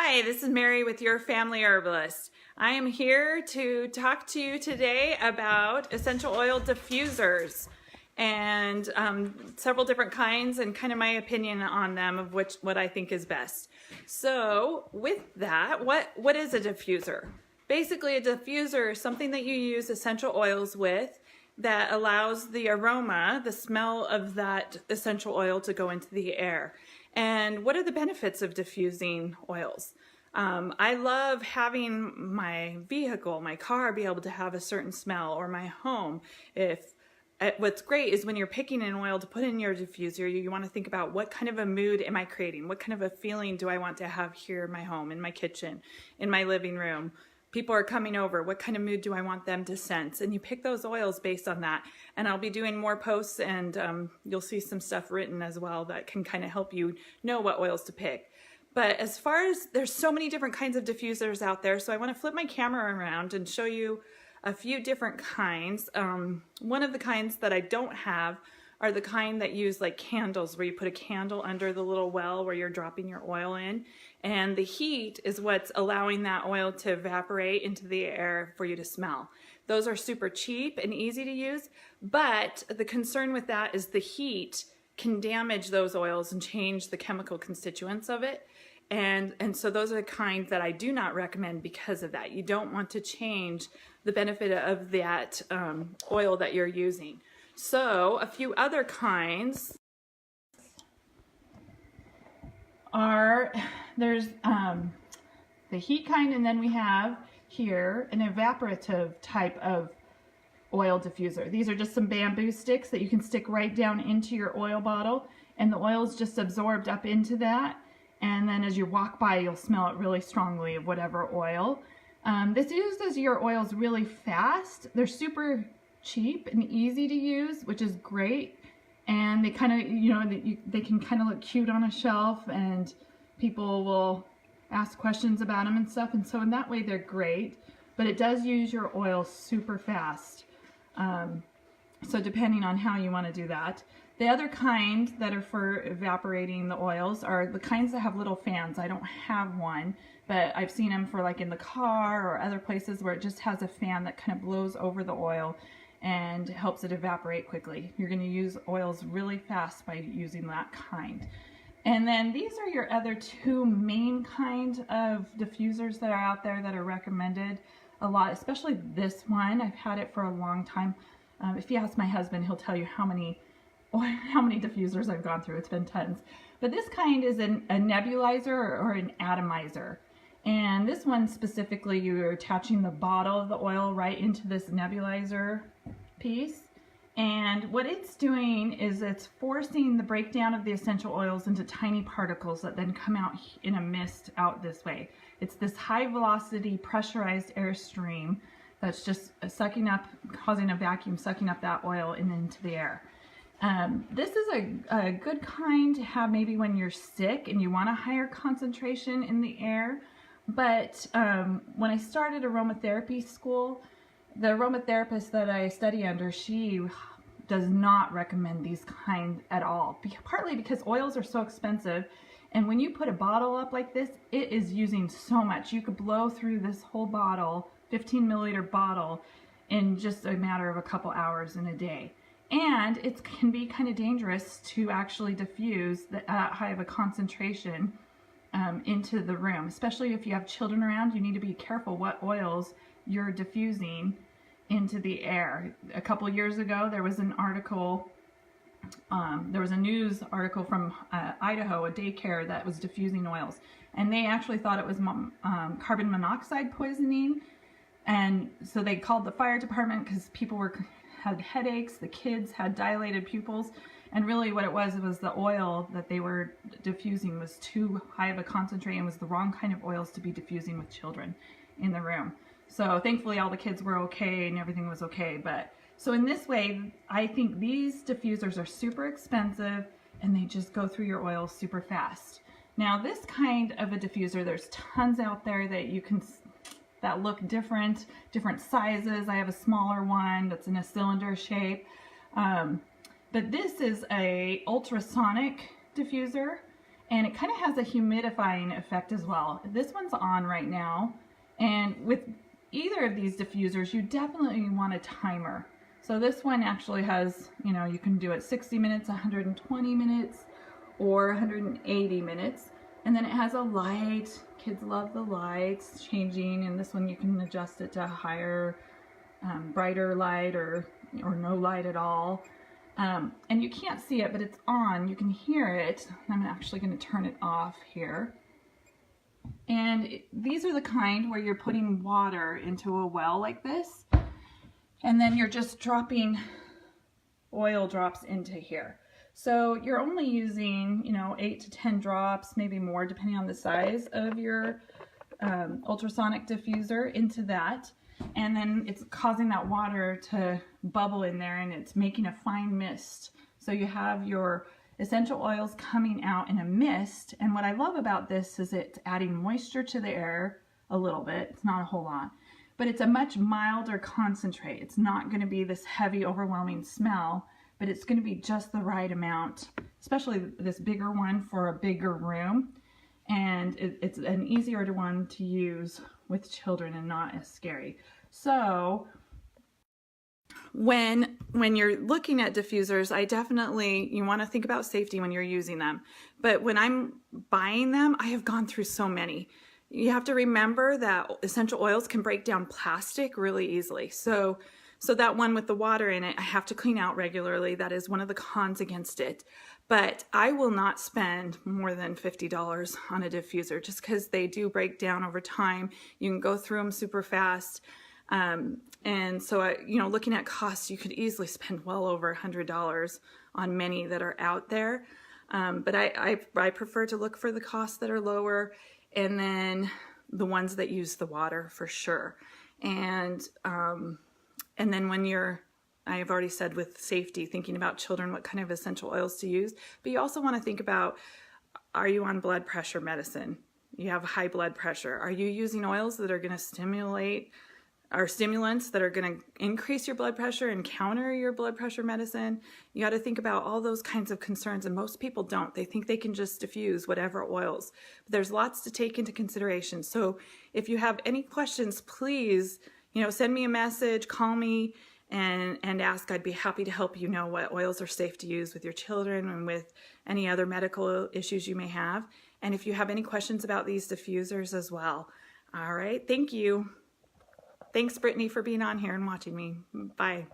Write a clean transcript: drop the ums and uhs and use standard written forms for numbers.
Hi, this is Mary with Your Family Herbalist. I am here to talk to you today about essential oil diffusers and several different kinds and kind of my opinion on them of what I think is best. So with that, what is a diffuser? Basically, a diffuser is something that you use essential oils with that allows the aroma, the smell of that essential oil to go into the air. And what are the benefits of diffusing oils? I love having my vehicle, my car, be able to have a certain smell, or my home. What's great is when you're picking an oil to put in your diffuser, you want to think about what kind of a mood am I creating? What kind of a feeling do I want to have here in my home, in my kitchen, in my living room? People are coming over. What kind of mood do I want them to sense? And you pick those oils based on that. And I'll be doing more posts, and you'll see some stuff written as well that can kind of help you know what oils to pick. But as far as, there's so many different kinds of diffusers out there, so I want to flip my camera around and show you a few different kinds. One of the kinds that I don't have are the kind that use like candles, where you put a candle under the little well where you're dropping your oil in, and the heat is what's allowing that oil to evaporate into the air for you to smell. Those are super cheap and easy to use, but the concern with that is the heat can damage those oils and change the chemical constituents of it. And so those are the kinds that I do not recommend because of that. You don't want to change the benefit of that oil that you're using. So a few other kinds are, there's the heat kind, and then we have here an evaporative type of oil diffuser. These are just some bamboo sticks that you can stick right down into your oil bottle, and the oil is just absorbed up into that, and then as you walk by you'll smell it really strongly of whatever oil. This uses your oils really fast. They're super cheap and easy to use, which is great, and they kind of, you know, they can kind of look cute on a shelf, and people will ask questions about them and stuff, and so in that way they're great, but it does use your oil super fast. So depending on how you want to do that. The other kind that are for evaporating the oils are the kinds that have little fans. I don't have one, but I've seen them for like in the car or other places where it just has a fan that kind of blows over the oil and helps it evaporate quickly. You're going to use oils really fast by using that kind. And then these are your other two main kind of diffusers that are out there that are recommended a lot, especially this one. I've had it for a long time. If you ask my husband, he'll tell you how many diffusers I've gone through. It's been tons. But this kind is a nebulizer or an atomizer. And this one specifically, you're attaching the bottle of the oil right into this nebulizer piece. And what it's doing is it's forcing the breakdown of the essential oils into tiny particles that then come out in a mist out this way. It's this high velocity pressurized airstream that's just sucking up, causing a vacuum, sucking up that oil and into the air. This is a good kind to have maybe when you're sick and you want a higher concentration in the air. But when I started aromatherapy school, the aromatherapist that I study under, she does not recommend these kind at all. Partly because oils are so expensive, and when you put a bottle up like this, it is using so much. You could blow through this whole bottle, 15 milliliter bottle, in just a matter of a couple hours in a day. And it can be kind of dangerous to actually diffuse that high of a concentration into the room, especially if you have children around. You need to be careful what oils you're diffusing into the air. A couple years ago, there was an article, there was a news article from Idaho, a daycare that was diffusing oils, and they actually thought it was carbon monoxide poisoning, and so they called the fire department because people had headaches, the kids had dilated pupils, and really what it was the oil that they were diffusing was too high of a concentrate and was the wrong kind of oils to be diffusing with children in the room. So thankfully all the kids were okay and everything was okay. But so in this way, I think these diffusers are super expensive and they just go through your oil super fast. Now this kind of a diffuser, there's tons out there that you can that look different sizes. I have a smaller one that's in a cylinder shape. But this is a ultrasonic diffuser, and it kind of has a humidifying effect as well. This one's on right now, and with either of these diffusers, you definitely want a timer. So this one actually has, you know, you can do it 60 minutes, 120 minutes, or 180 minutes. And then it has a light. Kids love the lights changing, and this one you can adjust it to a higher, brighter light or no light at all. And you can't see it, but it's on. You can hear it. I'm actually going to turn it off here. And these are the kind where you're putting water into a well like this, and then you're just dropping oil drops into here. So you're only using, you know, 8 to 10 drops, maybe more, depending on the size of your ultrasonic diffuser into that. And then it's causing that water to bubble in there, and it's making a fine mist. So you have your essential oils coming out in a mist. And what I love about this is it's adding moisture to the air a little bit. It's not a whole lot, but it's a much milder concentrate. It's not going to be this heavy, overwhelming smell, but it's going to be just the right amount, especially this bigger one for a bigger room. And it's an easier one to use with children and not as scary. So when you're looking at diffusers, you want to think about safety when you're using them. But when I'm buying them, I have gone through so many. You have to remember that essential oils can break down plastic really easily. So that one with the water in it, I have to clean out regularly. That is one of the cons against it. But I will not spend more than $50 on a diffuser just because they do break down over time. You can go through them super fast. And so, looking at costs, you could easily spend well over $100 on many that are out there. But I prefer to look for the costs that are lower, and then the ones that use the water for sure. And then when I've already said with safety, thinking about children, what kind of essential oils to use. But you also want to think about, are you on blood pressure medicine? You have high blood pressure. Are you using oils that are going to stimulate, or stimulants that are going to increase your blood pressure and counter your blood pressure medicine? You got to think about all those kinds of concerns, and most people don't. They think they can just diffuse whatever oils. But there's lots to take into consideration. So if you have any questions, please, send me a message, call me, and ask. I'd be happy to help you know what oils are safe to use with your children and with any other medical issues you may have. And if you have any questions about these diffusers as well. All right, thank you. Thanks, Brittany, for being on here and watching me. Bye.